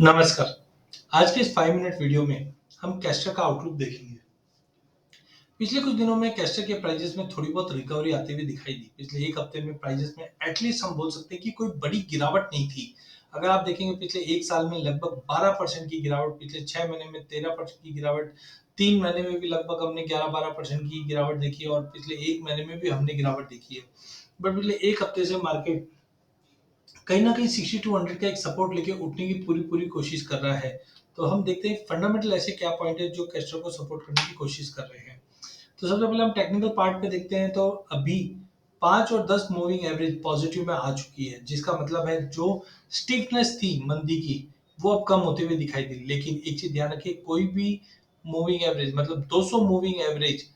नमस्कार। आज के इस 5 मिनट वीडियो में हम कैस्टर का आउटलुक देखेंगे। पिछले कुछ दिनों में कैस्टर के प्राइसेस में थोड़ी बहुत रिकवरी आती हुई दिखाई दी। पिछले 1 हफ्ते में प्राइसेस में एटलीस्ट हम बोल सकते हैं कि कोई बड़ी गिरावट नहीं थी। अगर आप देखेंगे पिछले 1 साल में लगभग 12% की गिरावट, पिछले 6 महीने में 13% की गिरावट, 3 महीने में भी लगभग हमने 11-12% की गिरावट देखी है और पिछले 1 महीने में भी हमने गिरावट देखी है। बट पिछले 1 हफ्ते से मार्केट कहीं न कहीं 6200 का एक सपोर्ट लेके उठने की पूरी-पूरी कोशिश कर रहा है। तो हम देखते हैं फंडामेंटल ऐसे क्या पॉइंट है जो कैस्टर को सपोर्ट करने की कोशिश कर रहे हैं। तो सबसे पहले हम टेक्निकल पार्ट पे देखते हैं तो अभी 5 और 10 मूविंग एवरेज पॉजिटिव में आ चुकी है, जिसका मतलब है जो स्टिफनेस थी मंदी की, वो अब कम होते हुए दिखाई दे रही है। लेकिन एक चीज़ ध्यान रखिए, कोई भी मूविंग एवरेज मतलब 200 मूविंग एवरेज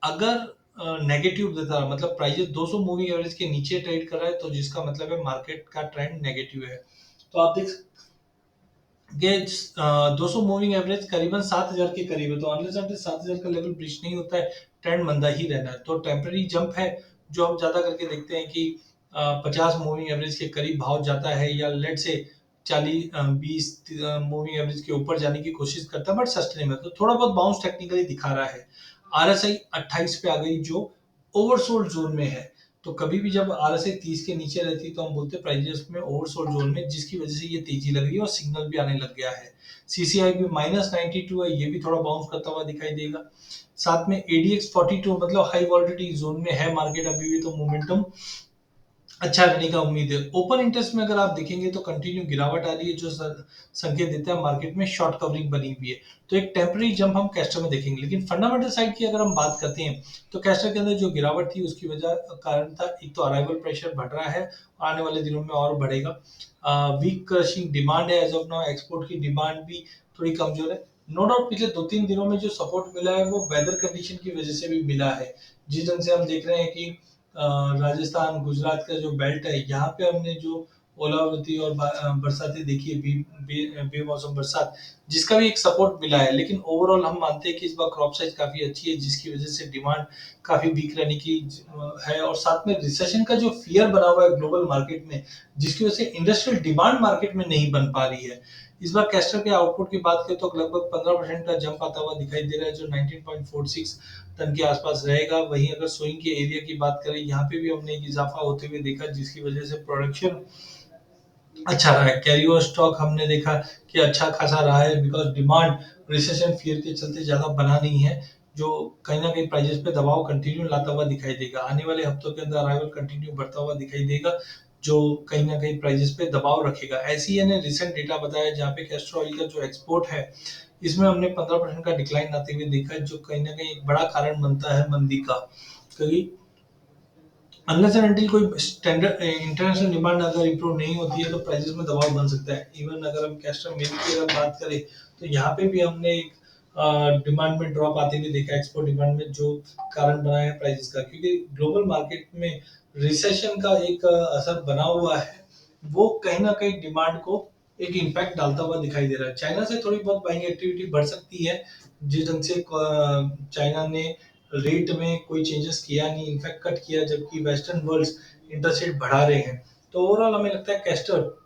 अगर नेगेटिव देता है, मतलब प्राइस 200 मूविंग एवरेज के नीचे ट्रेड कर रहा है, तो जिसका मतलब है मार्केट का ट्रेंड नेगेटिव है। तो आप देख ये 200 मूविंग एवरेज करीबन 7000 के करीब है, तो अनलेस अनटिल 7000 का लेवल ब्रीच नहीं होता है, ट्रेंड मंदा ही रहना है। तो टेम्पररी जंप है जो हम ज्यादा करके देखते हैं कि 50 मूविंग एवरेज के करीब भाव जाता है या लेट से 40 20 मूविंग एवरेज के ऊपर जाने की कोशिश करता है, बट सस्टेनेबल। तो थोड़ा बहुत बाउंस टेक्निकली दिखा रहा है। आरएसआई 28 पे आ गई जो ओवरसोल्ड जोन में है। तो कभी भी जब आरएसआई 30 के नीचे रहती है तो हम बोलते हैं प्राइजेस में ओवरसोल्ड जोन में, जिसकी वजह से ये तेजी लग रही है और सिग्नल भी आने लग गया है। सीसीआई भी -92 है, ये भी थोड़ा बाउंस करता हुआ दिखाई देगा। साथ में एडीएक्स 42 मतलब हाई वॉलिटिलिटी जोन में है मार्केट अभी भी, तो मोमेंटम अच्छा रहने का उम्मीद है। ओपन इंटरेस्ट में अगर आप देखेंगे तो कंटिन्यू गिरावट आ रही है, जो संकेत देता है मार्केट में शॉर्ट कवरिंग बनी हुई है। तो एक टेम्पररी जंप हम कैस्टर में देखेंगे। लेकिन फंडामेंटल साइड की अगर हम बात करते हैं तो कैस्टर के अंदर जो गिरावट थी उसकी वजह कारण था, एक तो अराइवल प्रेशर बढ़ रहा है, आने वाले दिनों में और बढ़ेगा। वीक क्रशिंग डिमांड है एज ऑफ नाउ, एक्सपोर्ट की डिमांड भी थोड़ी कमजोर है। नो डाउट पिछले 2-3 दिनों में जो सपोर्ट मिला है वो वेदर कंडीशन की वजह से भी मिला है। जिस ढंग से हम देख रहे हैं कि राजस्थान गुजरात का जो बेल्ट है, यहाँ पे हमने जो ओलावृष्टि और बरसातें देखी है, बेमौसम बरसात, जिसका भी एक सपोर्ट मिला है। लेकिन ओवरऑल हम मानते हैं कि इस बार क्रॉप साइज काफी अच्छी है, जिसकी वजह से डिमांड काफी वीक रहने की है। और साथ में रिसेशन का जो फियर बना हुआ है ग्लोबल मार्केट में, जिसकी वजह से इंडस्ट्रियल डिमांड मार्केट में नहीं बन पा रही है। इस बार कैस्टर के आउटपुट की बात करें तो लगभग 15% का जंप आता हुआ दिखाई दे रहा है, जो 19.46 टन के आसपास रहेगा। वहीं अगर सोइंग के एरिया की बात करें, यहाँ पे भी हमने एक इजाफा होते हुए देखा, जिसकी वजह से प्रोडक्शन अच्छा रहा है। कैरी ओवर स्टॉक हमने देखा कि अच्छा खासा रहा है, बिकॉज डिमांड रिसेशन फियर के चलते ज्यादा बना नहीं है, जो कहीं ना कहीं प्राइजेस पे दबाव कंटिन्यू लाता हुआ दिखाई देगा। आने वाले हफ्तों के अंदर अराइवल कंटिन्यू बढ़ता हुआ दिखाई देगा, जो कहीं ना कहीं प्राइजेस पे दबाव रखेगा। ऐसी ने रिसेंट डेटा बताया जहाँ पे कैस्टर ऑयल का जो एक्सपोर्ट है, इसमें हमने 15% का डिक्लाइन आते हुए देखा है, जो कहीं ना कहीं एक बड़ा कारण बनता है मंदी का। क्योंकि अनलेस एंड अनटिल कोई स्टैंडर्ड इंटरनेशनल डिमांड अगर इंप्रूव नहीं होती है तो प्राइसेस में दबाव बन सकता है। इवन अगर हम कैस्टर मेल की अगर बात करें तो यहाँ पे भी हमने एक डिमांड में ड्रॉप आते हुए देखा, एक्सपोर्ट डिमांड में, जो कारण बना है प्राइसेस का। क्योंकि ग्लोबल मार्केट में रिसेशन का एक असर बना हुआ है, वो कहीं ना कहीं डिमांड को एक इम्पैक्ट डालता हुआ दिखाई दे रहा है। चाइना से थोड़ी बहुत बाइंग एक्टिविटी बढ़ सकती है, जिस ढंग से चाइना ने रेट में कोई चेंजेस किया नहीं, इनफैक्ट कट किया, जबकि वेस्टर्न वर्ल्ड इंटरेस्ट रेट बढ़ा रहे हैं। तो ओवरऑल हमें लगता है कैस्टर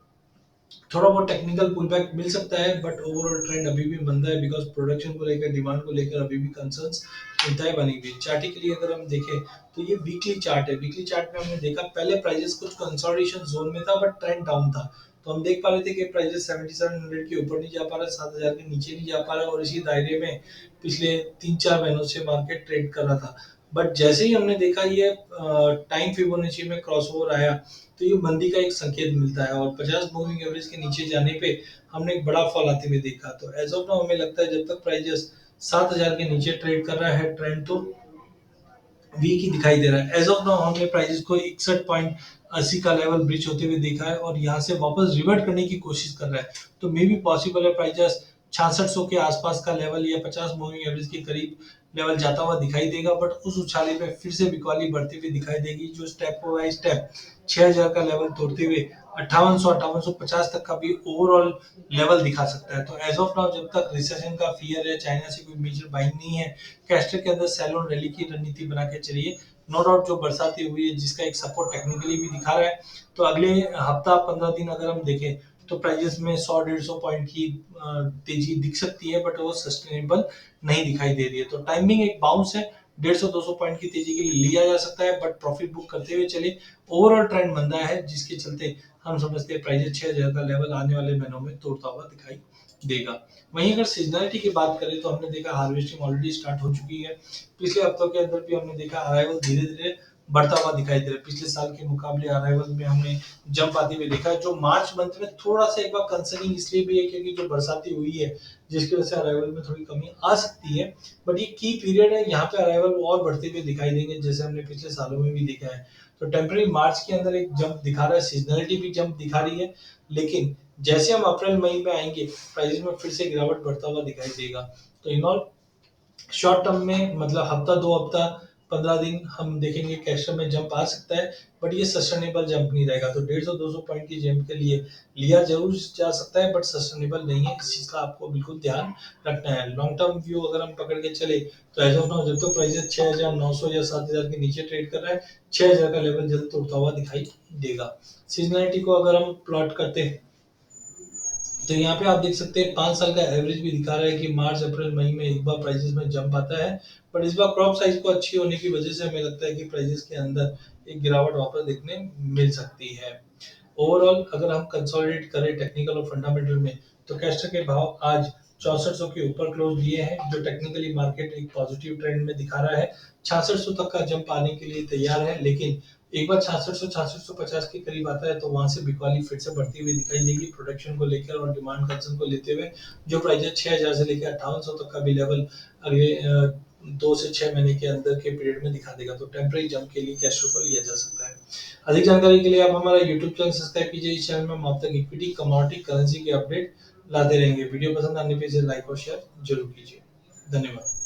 थोड़ा बहुत टेक्निकल पुलबैक मिल सकता है, बट ओवरऑल ट्रेंड अभी भी मंदा है, बिकॉज प्रोडक्शन को लेकर, डिमांड को लेकर अभी भी कंसर्न्स चिंताएं बनी हुई है। चार्टिकली अगर हम देखें तो ये वीकली चार्ट है। वीकली चार्ट में हमने देखा पहले प्राइजेस कुछ कंसोलिडेशन जोन में था, बट ट्रेंड डाउन था। तो हम देख पा रहे थे कि प्राइजेस 7700 के ऊपर नहीं जा पा रहा, 7000 के नीचे नहीं जा पा रहा, और इसी दायरे में पिछले 3-4 महीनों से मार्केट ट्रेड कर रहा था। बट जैसे ही हमने देखा ये टाइम फिबोनाची में क्रॉसओवर आया, तो ये मंदी का एक संकेत मिलता है, और 50 मूविंग एवरेज के नीचे जाने पे हमने एक बड़ा फॉल आते हुए देखा। तो एज ऑफ नाउ हमें लगता है जब तक प्राइजेस 7000 के नीचे ट्रेड कर रहा है, ट्रेंड तो वीक ही दिखाई दे रहा है। एज ऑफ नाउ हमने प्राइजेस को 61.80 का लेवल ब्रीच होते हुए देखा है, और यहाँ से वापस रिवर्ट करने की कोशिश कर रहा है। तो मे बी पॉसिबल है प्राइजेस 6600 के आसपास का लेवल या 50 मूविंग एवरेज के करीब लेवल जाता हुआ दिखाई देगा, बट उस उछाले पे फिर से बिकवाली बढ़ती हुई दिखाई देगी, जो स्टेप बाय स्टेप 6000 का लेवल तोड़ते हुए 5800-5850 तक का भी ओवरऑल लेवल दिखा सकता है। तो एज ऑफ नाउ जब तक रिसेशन का फियर है, चाइना से कोई मेजर बाइंग नहीं है, कैस्टर के अंदर सेल और रैली की रणनीति बना के चलिए। नो डाउट जो बरसाती हुई है, जिसका एक सपोर्ट टेक्निकली भी दिखा रहा है, तो अगले हफ्ता 15 दिन अगर हम देखें तो प्राइजेस में 100-150 पॉइंट की तेजी दिख सकती है, बट वो सस्टेनेबल नहीं दिखाई दे रही है। तो टाइमिंग एक बाउंस है, 150-200 पॉइंट की तेजी के लिए लिया जा सकता है, बट प्रॉफिट बुक करते हुए चले। ओवरऑल ट्रेंड मंदा है, जिसके चलते हम समझते हैं प्राइजेस 6000 का लेवल आने वाले महीनों में तोड़ता हुआ दिखाई देगा। वहीं अगर सीजनलिटी की बात करें तो हमने देखा हार्वेस्टिंग ऑलरेडी स्टार्ट हो चुकी है। पिछले हफ्तों के अंदर भी हमने देखा अराइवल धीरे-धीरे बढ़ता हुआ दिखाई दे रहा है। पिछले साल के मुकाबले अराइवल में हमने जंप आते हुए देखा है, जो मार्च मंथ में थोड़ा-सा एक बार कंसर्निंग इसलिए भी है क्योंकि जो बरसाती हुई है, जिसकी वजह से अराइवल में थोड़ी कमी आ सकती है। बट ये की पीरियड है, यहाँ पे अराइवल और बढ़ते हुए दिखाई देंगे, जैसे हमने पिछले सालों में भी देखा है। तो टेम्परेरी मार्च के अंदर एक जंप दिखा रहा है, सीजनलिटी भी जंप दिखा रही है, लेकिन जैसे हम अप्रैल मई में आएंगे प्राइस में फिर से गिरावट बढ़ता हुआ दिखाई देगा। तो इन ऑल शॉर्ट टर्म में मतलब हफ्ता 2 हफ्ता 15 दिन हम देखेंगे कैश में जंप आ सकता है, बट ये सस्टेनेबल जंप नहीं रहेगा। तो 150-200 पॉइंट की जंप के लिए लिया जरूर जा सकता है, बट सस्टेनेबल नहीं है। इस चीज का आपको बिल्कुल ध्यान रखना है। लॉन्ग टर्म व्यू अगर हम पकड़ के चले तो एज ऑफ नाउ जब तक प्राइस 6900 या 7000 के नीचे ट्रेड कर रहा है, 6000 का लेवल जल्द तोड़ता हुआ दिखाई देगा। सीजनलिटी को अगर हम प्लॉट करते हैं तो यहाँ पे आप देख सकते हैं 5 साल का एवरेज भी दिखा रहा है कि मार्च अप्रैल मई में एक बार प्राइसेस में जंप आता है, बट इस बार क्रॉप साइज को अच्छी होने की वजह से हमें लगता है कि प्राइसेस के अंदर एक गिरावट वापस देखने मिल सकती है। ओवरऑल अगर हम कंसोलिडेट करें टेक्निकल और फंडामेंटल में, तो कैस्टर के भाव आज 6400 के ऊपर क्लोज दिए हैं, जो टेक्निकली मार्केट एक पॉजिटिव ट्रेंड में दिखा रहा है। 6600 तक का जंप आने के लिए तैयार है, लेकिन एक बार 6600-6650 के करीब आता है तो वहां से बिकवाली फिर से बढ़ती हुई दिखाई देगी प्रोडक्शन को लेकर और डिमांड कंसर्न को लेते हुए, जो प्राइस 6000 से लेकर 5800 तक का भी लेवल अगले 2 से 6 महीने के अंदर के पीरियड में दिखा देगा। तो टेम्परेरी जंप के लिए कैश को लिया जा सकता है। अधिक जानकारी के लिए आप हमारा यूट्यूब चैनल सब्सक्राइब कीजिए। इस चैनल में हम आप तक इक्विटी कमोडिटी करेंसी के अपडेट लाते रहेंगे। वीडियो पसंद आने पर इसे लाइक और शेयर जरूर कीजिए। धन्यवाद।